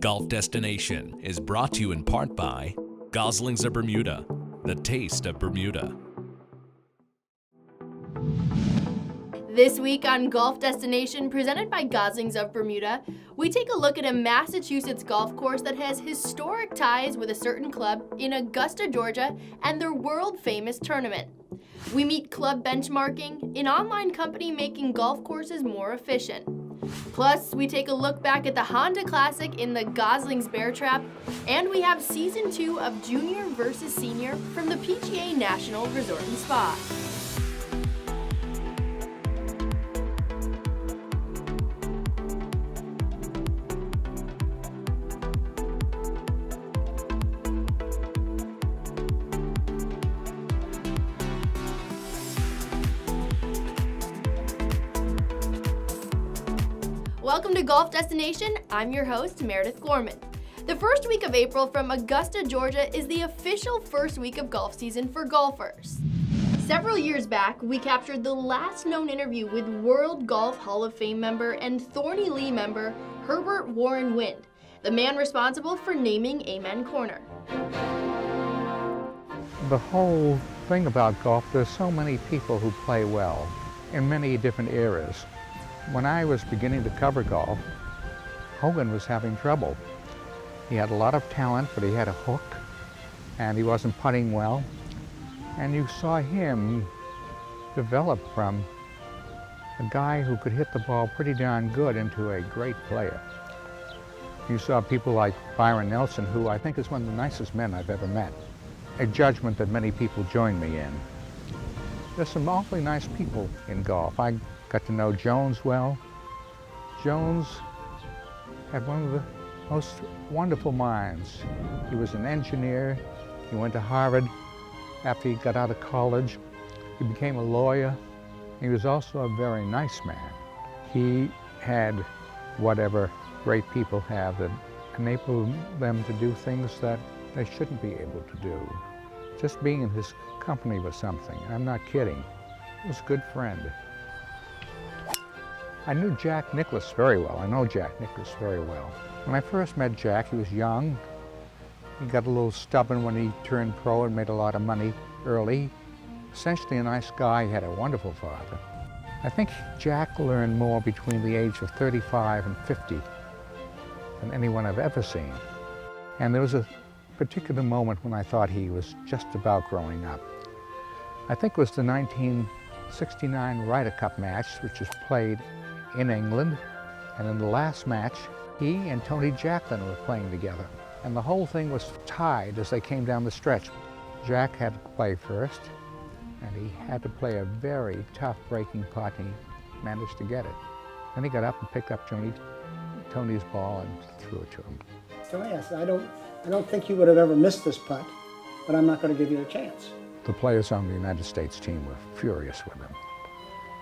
Golf Destination is brought to you in part by Goslings of Bermuda, the taste of Bermuda. This week on Golf Destination, presented by Goslings of Bermuda, we take a look at a Massachusetts golf course that has historic ties with a certain club in Augusta, Georgia, and their world-famous tournament. We meet club benchmarking, an online company making golf courses more efficient. Plus, we take a look back at the Honda Classic in the Goslings Bear Trap, and we have Season 2 of Junior versus Senior from the PGA National Resort and Spa. Welcome to Golf Destination. I'm your host, Meredith Gorman. The first week of April from Augusta, Georgia is the official first week of golf season for golfers. Several years back, we captured the last known interview with World Golf Hall of Fame member and Thorny Lee member Herbert Warren Wind, the man responsible for naming Amen Corner. The whole thing about golf, there's so many people who play well in many different eras. When I was beginning to cover golf, Hogan was having trouble. He had a lot of talent, but he had a hook, and he wasn't putting well. And you saw him develop from a guy who could hit the ball pretty darn good into a great player. You saw people like Byron Nelson, who I think is one of the nicest men I've ever met, a judgment that many people join me in. There's some awfully nice people in golf. I got to know Jones well. Jones had one of the most wonderful minds. He was an engineer. He went to Harvard after he got out of college. He became a lawyer. He was also a very nice man. He had whatever great people have that enabled them to do things that they shouldn't be able to do. Just being in his company was something. I'm not kidding. He was a good friend. I knew Jack Nicklaus very well. I know Jack Nicklaus very well. When I first met Jack, he was young. He got a little stubborn when he turned pro and made a lot of money early. Essentially a nice guy. He had a wonderful father. I think Jack learned more between the age of 35 and 50 than anyone I've ever seen. And there was a particular moment when I thought he was just about growing up. I think it was the 1969 Ryder Cup match, which was played in England, and in the last match, he and Tony Jacklin were playing together. And the whole thing was tied as they came down the stretch. Jack had to play first, and he had to play a very tough breaking putt, and he managed to get it. Then he got up and picked up Tony's ball and threw it to him. So yes, I don't think you would have ever missed this putt, but I'm not going to give you a chance. The players on the United States team were furious with him.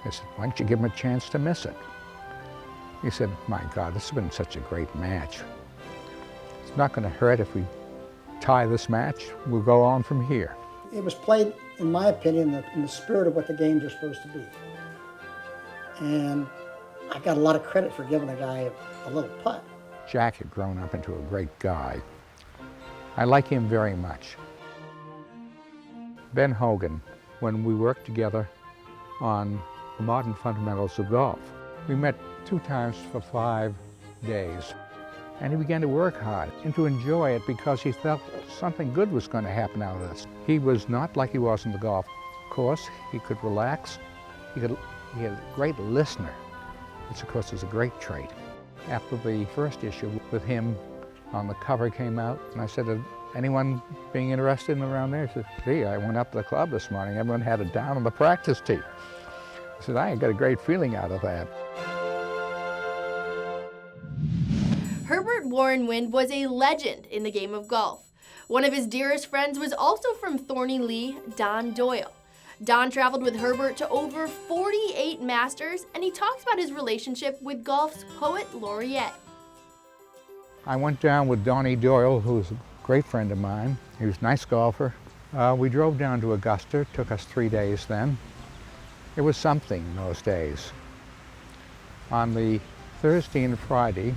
They said, why don't you give him a chance to miss it? He said, my God, this has been such a great match. It's not going to hurt if we tie this match. We'll go on from here. It was played, in my opinion, in the spirit of what the games are supposed to be. And I got a lot of credit for giving a guy a little putt. Jack had grown up into a great guy. I like him very much. Ben Hogan, when we worked together on the modern fundamentals of golf, we met 2 times for 5 days. And he began to work hard and to enjoy it because he felt something good was going to happen out of this. He was not like he was in the golf course. He could relax. He had a great listener, which of course is a great trait. After the first issue with him on the cover came out, and I said, anyone being interested in around there? He said, gee, I went up to the club this morning. Everyone had it down on the practice tee. I said, I got a great feeling out of that. Herbert Warren Wind was a legend in the game of golf. One of his dearest friends was also from Thorny Lee, Don Doyle. Don traveled with Herbert to over 48 Masters, and he talks about his relationship with golf's poet laureate. I went down with Donnie Doyle, who was a great friend of mine. He was a nice golfer. We drove down to Augusta. It took us 3 days then. It was something in those days. On the Thursday and Friday,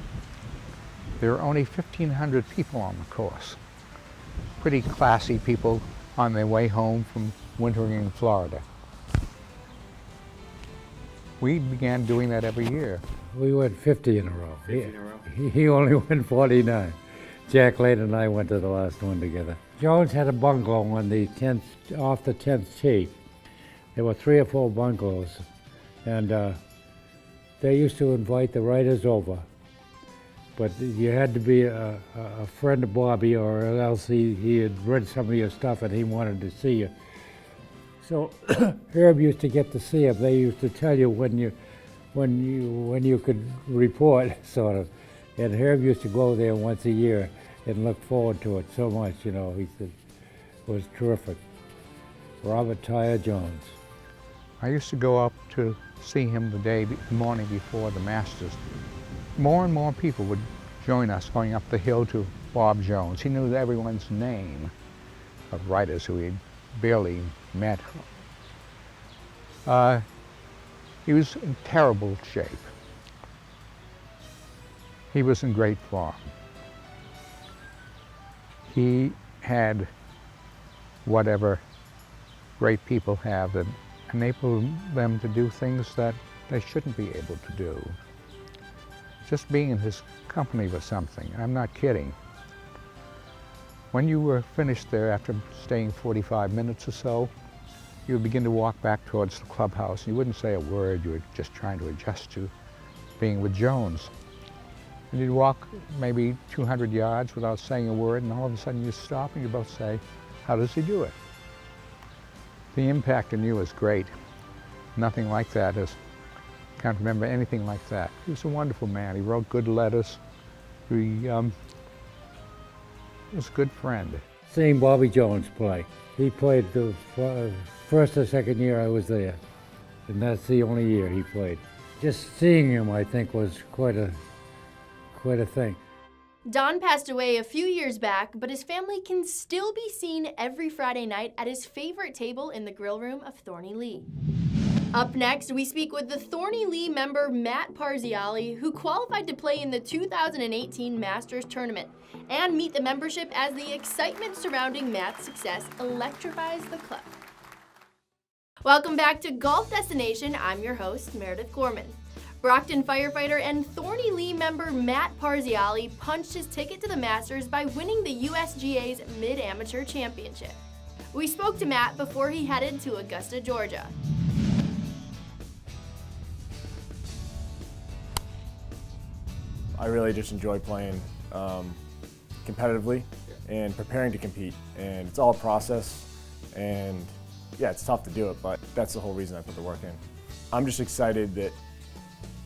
There are only 1,500 people on the course. Pretty classy people on their way home from wintering in Florida. We began doing that every year. We went 50 in a row. 50 in a row? He only went 49. Jack Lane and I went to the last one together. Jones had a bungalow on the 10th, off the 10th tee. There were 3 or 4 bungalows, and they used to invite the writers over. But you had to be a friend of Bobby, or else he had read some of your stuff and he wanted to see you. So Herb used to get to see him. They used to tell you when you could report, sort of. And Herb used to go there once a year and look forward to it so much, you know. He said it was terrific. Robert Tyre Jones. I used to go up to see him the morning before the Masters. More and more people would join us going up the hill to Bob Jones. He knew everyone's name of writers who he'd barely met. He was in terrible shape. He was in great form. He had whatever great people have that enabled them to do things that they shouldn't be able to do. Just being in his company was something. I'm not kidding. When you were finished there after staying 45 minutes or so, you would begin to walk back towards the clubhouse. You wouldn't say a word. You were just trying to adjust to being with Jones. And you'd walk maybe 200 yards without saying a word, and all of a sudden you stop and you both say, how does he do it? The impact on you is great. Nothing like that is, can't remember anything like that. He was a wonderful man. He wrote good letters. He was a good friend. Seeing Bobby Jones play. He played the first or second year I was there, and that's the only year he played. Just seeing him, I think, was quite a thing. Don passed away a few years back, but his family can still be seen every Friday night at his favorite table in the grill room of Thorny Lee. Up next, we speak with the Thorny Lee member Matt Parziali, who qualified to play in the 2018 Masters Tournament, and meet the membership as the excitement surrounding Matt's success electrifies the club. Welcome back to Golf Destination. I'm your host, Meredith Gorman. Brockton firefighter and Thorny Lee member Matt Parziali punched his ticket to the Masters by winning the USGA's Mid-Amateur Championship. We spoke to Matt before he headed to Augusta, Georgia. I really just enjoy playing competitively and preparing to compete, and it's all a process, and yeah, it's tough to do it, but that's the whole reason I put the work in. I'm just excited that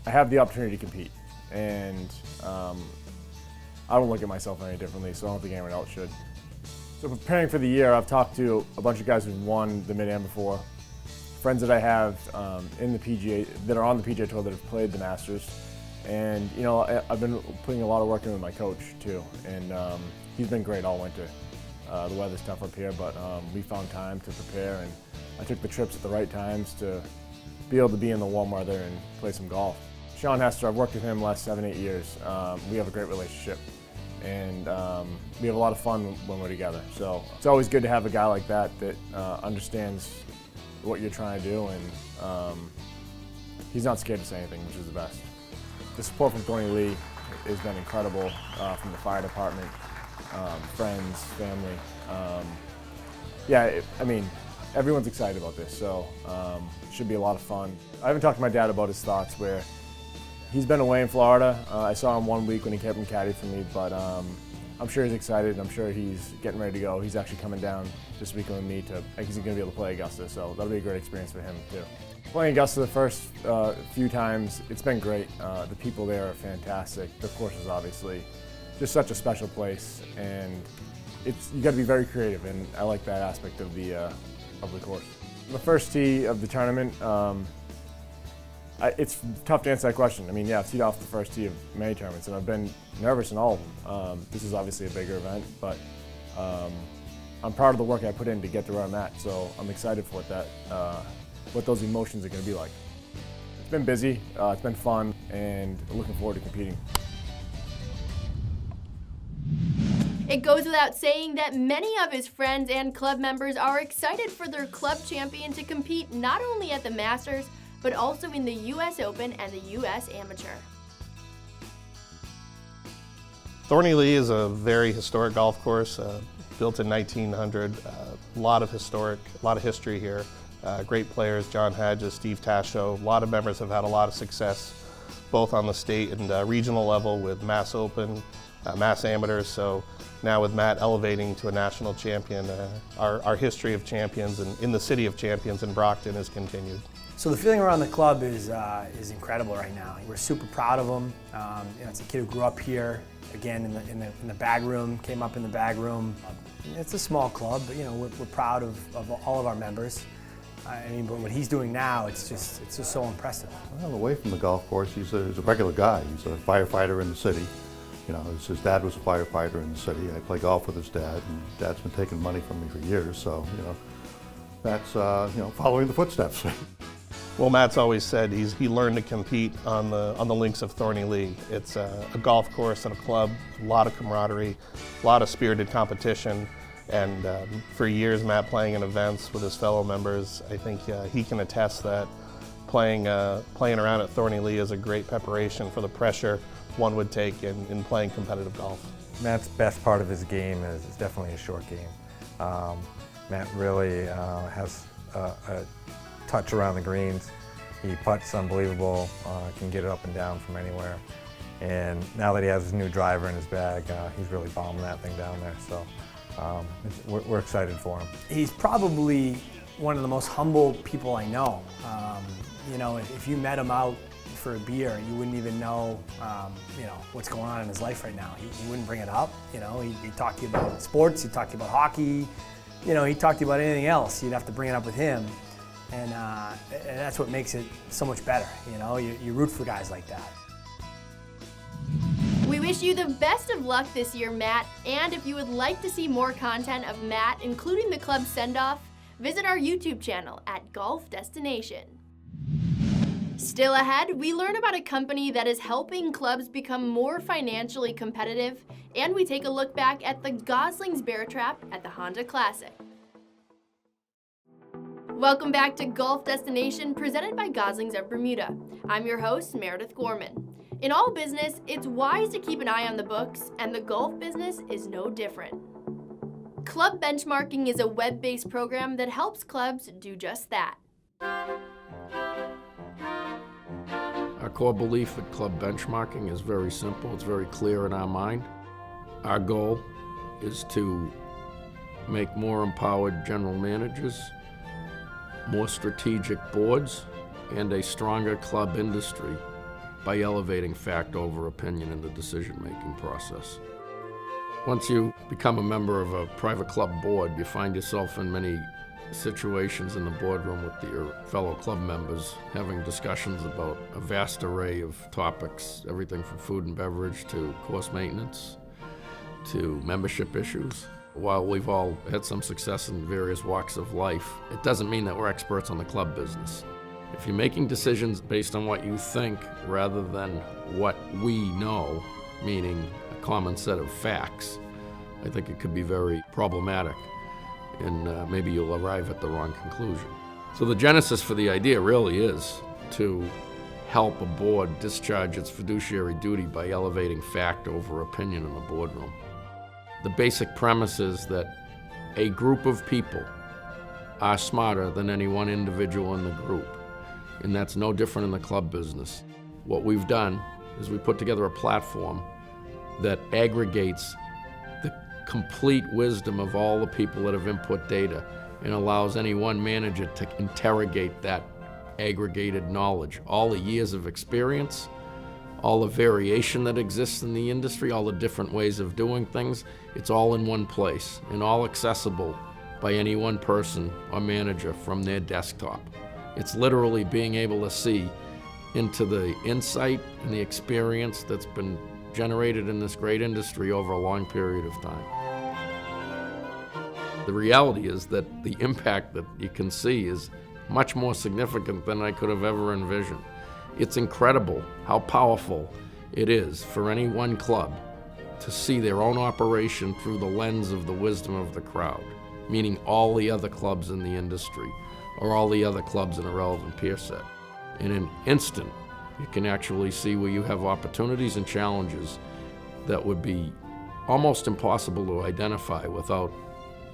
I have the opportunity to compete, and I don't look at myself any differently, so I don't think anyone else should. So preparing for the year, I've talked to a bunch of guys who've won the Mid-Am before, friends that I have in the PGA, that are on the PGA Tour that have played the Masters. And you know, I've been putting a lot of work in with my coach too, and he's been great all winter. The weather's tough up here, but we found time to prepare, and I took the trips at the right times to be able to be in the warm weather and play some golf. Sean Hester, I've worked with him the last 7-8 years. We have a great relationship, and we have a lot of fun when we're together. So it's always good to have a guy like that that understands what you're trying to do, and he's not scared to say anything, which is the best. The support from Thorny Lee has been incredible, from the fire department, friends, family. I mean, everyone's excited about this, so it should be a lot of fun. I haven't talked to my dad about his thoughts, where he's been away in Florida. I saw him 1 week when he kept him caddy for me, but I'm sure he's excited. I'm sure he's getting ready to go. He's actually coming down this weekend with me he's going to be able to play Augusta, so that'll be a great experience for him too. Playing Augusta the first few times, it's been great. The people there are fantastic. The course is obviously just such a special place, and you got to be very creative, and I like that aspect of the course. The first tee of the tournament, it's tough to answer that question. I mean, yeah, I've teed off the first tee of many tournaments, and I've been nervous in all of them. This is obviously a bigger event, but I'm proud of the work I put in to get to where I'm at, so I'm excited for what those emotions are going to be like. It's been busy, it's been fun, and looking forward to competing. It goes without saying that many of his friends and club members are excited for their club champion to compete not only at the Masters, but also in the U.S. Open and the U.S. Amateur. Thorny Lee is a very historic golf course, built in 1900. A lot of history here. Great players, John Hedges, Steve Tasho. A lot of members have had a lot of success, both on the state and regional level with Mass Open, Mass Amateurs. So now with Matt elevating to a national champion, our history of champions and in the city of champions in Brockton has continued. So the feeling around the club is incredible right now. We're super proud of him. It's a kid who grew up here, again in the bag room, came up in the bag room. It's a small club, but we're proud of all of our members. But what he's doing now, it's just so impressive. Well, away from the golf course, he's a regular guy. He's a firefighter in the city. His dad was a firefighter in the city. I play golf with his dad, and Dad's been taking money from me for years. So that's following the footsteps. Well, Matt's always said he learned to compete on the links of Thorny Lee. It's a golf course and a club, a lot of camaraderie, a lot of spirited competition. And for years, Matt playing in events with his fellow members, I think he can attest that playing around at Thorny Lee is a great preparation for the pressure one would take in playing competitive golf. Matt's best part of his game is definitely his short game. Matt really has a touch around the greens. He putts unbelievable, can get it up and down from anywhere. And now that he has his new driver in his bag, he's really bombing that thing down there. So we're excited for him. He's probably one of the most humble people I know. If you met him out for a beer, you wouldn't even know, what's going on in his life right now. He wouldn't bring it up. He'd talk to you about sports. He'd talk to you about hockey. He'd talk to you about anything else. You'd have to bring it up with him. And that's what makes it so much better. You root for guys like that. We wish you the best of luck this year, Matt. And if you would like to see more content of Matt, including the club send-off, visit our YouTube channel at Golf Destination. Still ahead, we learn about a company that is helping clubs become more financially competitive, and we take a look back at the Goslings Bear Trap at the Honda Classic. Welcome back to Golf Destination, presented by Goslings of Bermuda. I'm your host, Meredith Gorman. In all business, it's wise to keep an eye on the books, and the golf business is no different. Club Benchmarking is a web-based program that helps clubs do just that. Our core belief at Club Benchmarking is very simple. It's very clear in our mind. Our goal is to make more empowered general managers, more strategic boards, and a stronger club industry by elevating fact over opinion in the decision-making process. Once you become a member of a private club board, you find yourself in many situations in the boardroom with your fellow club members, having discussions about a vast array of topics, everything from food and beverage to course maintenance to membership issues. While we've all had some success in various walks of life, it doesn't mean that we're experts on the club business. If you're making decisions based on what you think rather than what we know, meaning a common set of facts, I think it could be very problematic, and maybe you'll arrive at the wrong conclusion. So the genesis for the idea really is to help a board discharge its fiduciary duty by elevating fact over opinion in the boardroom. The basic premise is that a group of people are smarter than any one individual in the group, and that's no different in the club business. What we've done is we put together a platform that aggregates the complete wisdom of all the people that have input data and allows any one manager to interrogate that aggregated knowledge, all the years of experience, all the variation that exists in the industry, all the different ways of doing things. It's all in one place and all accessible by any one person or manager from their desktop. It's literally being able to see into the insight and the experience that's been generated in this great industry over a long period of time. The reality is that the impact that you can see is much more significant than I could have ever envisioned. It's incredible how powerful it is for any one club to see their own operation through the lens of the wisdom of the crowd, meaning all the other clubs in the industry or all the other clubs in a relevant peer set. In an instant, you can actually see where you have opportunities and challenges that would be almost impossible to identify without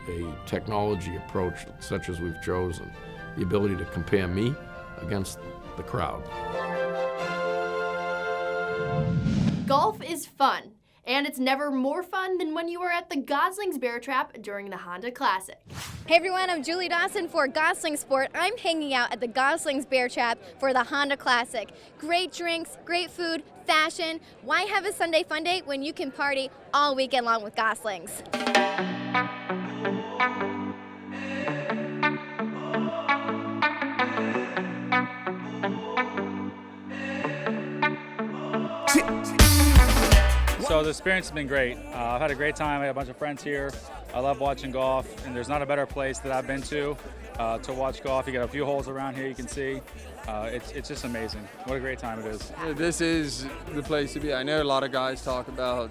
a technology approach such as we've chosen. The ability to compare me against the crowd. Golf is fun, and it's never more fun than when you are at the Goslings Bear Trap during the Honda Classic. Hey everyone, I'm Julie Dawson for Gosling Sport. I'm hanging out at the Goslings Bear Trap for the Honda Classic. Great drinks, great food, fashion. Why have a Sunday fun day when you can party all weekend long with Goslings? So the experience has been great. I've had a great time. I have a bunch of friends here. I love watching golf, and there's not a better place that I've been to watch golf. You got a few holes around here you can see. It's just amazing. What a great time it is. This is the place to be. I know a lot of guys talk about,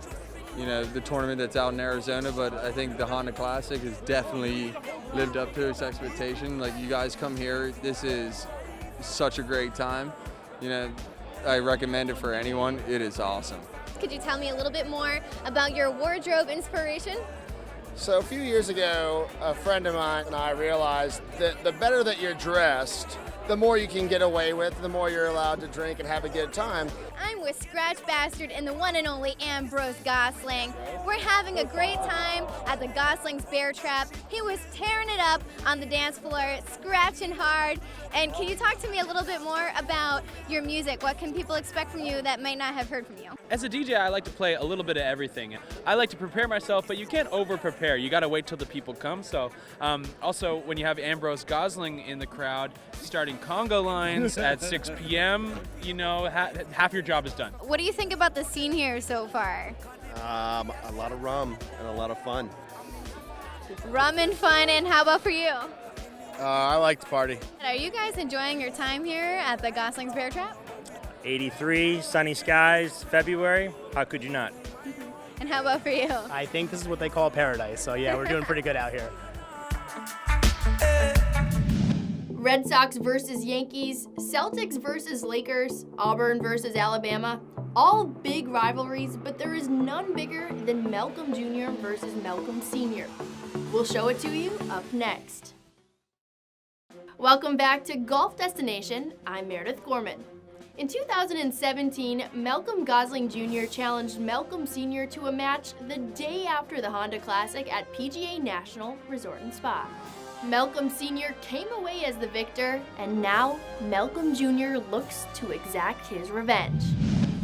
the tournament that's out in Arizona, but I think the Honda Classic has definitely lived up to its expectation. Like, you guys come here, this is such a great time. I recommend it for anyone. It is awesome. Could you tell me a little bit more about your wardrobe inspiration? So a few years ago, a friend of mine and I realized that the better that you're dressed, the more you can get away with, the more you're allowed to drink and have a good time. I'm with Scratch Bastard and the one and only Ambrose Gosling. We're having a great time at the Goslings Bear Trap. He was tearing it up on the dance floor, scratching hard. And can you talk to me a little bit more about your music? What can people expect from you that might not have heard from you? As a DJ, I like to play a little bit of everything. I like to prepare myself, but you can't over-prepare. You got to wait till the people come. So also, when you have Ambrose Gosling in the crowd, starting conga lines at 6 p.m., half your job is done. What do you think about the scene here so far? A lot of rum and a lot of fun. Rum and fun, and how about for you? I like to party. Are you guys enjoying your time here at the Goslings Bear Trap? 83, sunny skies, February. How could you not? And how about for you? I think this is what they call paradise. So yeah, we're doing pretty good out here. Red Sox versus Yankees, Celtics versus Lakers, Auburn versus Alabama. All big rivalries, but there is none bigger than Malcolm Jr. versus Malcolm Sr. We'll show it to you up next. Welcome back to Golf Destination. I'm Meredith Gorman. In 2017, Malcolm Gosling Jr. challenged Malcolm Sr. to a match the day after the Honda Classic at PGA National Resort and Spa. Malcolm Sr. came away as the victor, and now Malcolm Jr. looks to exact his revenge.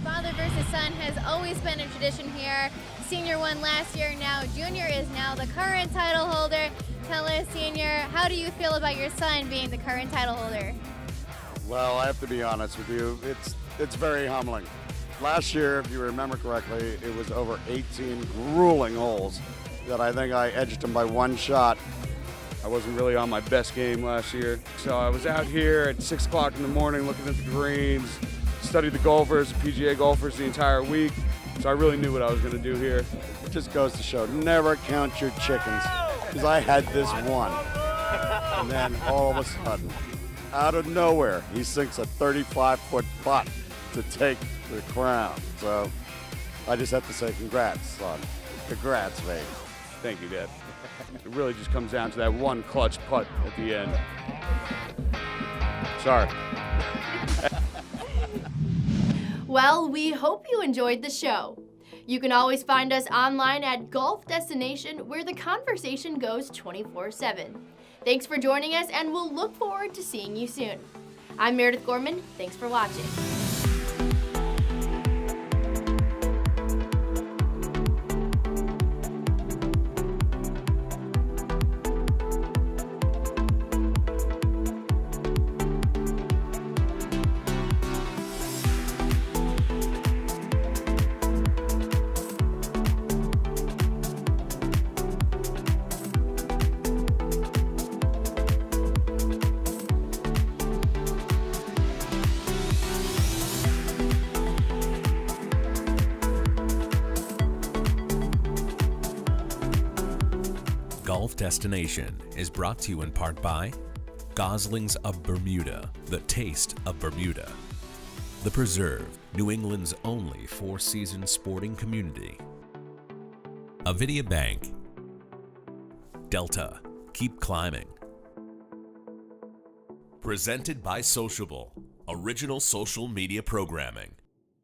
Father versus son has always been a tradition here. Senior won last year, now Junior is now the current title holder. Tell us, Senior, how do you feel about your son being the current title holder? Well, I have to be honest with you, it's very humbling. Last year, if you remember correctly, it was over 18 grueling holes that I think I edged him by one shot. I wasn't really on my best game last year, so I was out here at 6 o'clock in the morning looking at the greens, studied the golfers, the PGA golfers the entire week, so I really knew what I was going to do here. It just goes to show, never count your chickens, because I had this one. And then all of a sudden, out of nowhere, he sinks a 35-foot putt to take the crown. So I just have to say congrats, son. Congrats, baby. Thank you, Dad. It really just comes down to that one clutch putt at the end. Sorry. Well, we hope you enjoyed the show. You can always find us online at Golf Destination, where the conversation goes 24/7. Thanks for joining us, and we'll look forward to seeing you soon. I'm Meredith Gorman. Thanks for watching. golf destination is brought to you in part by Goslings of Bermuda, the taste of Bermuda. The Preserve, New England's only four-season sporting community. Avidia Bank. Delta, keep climbing. Presented by Sociable, original social media programming.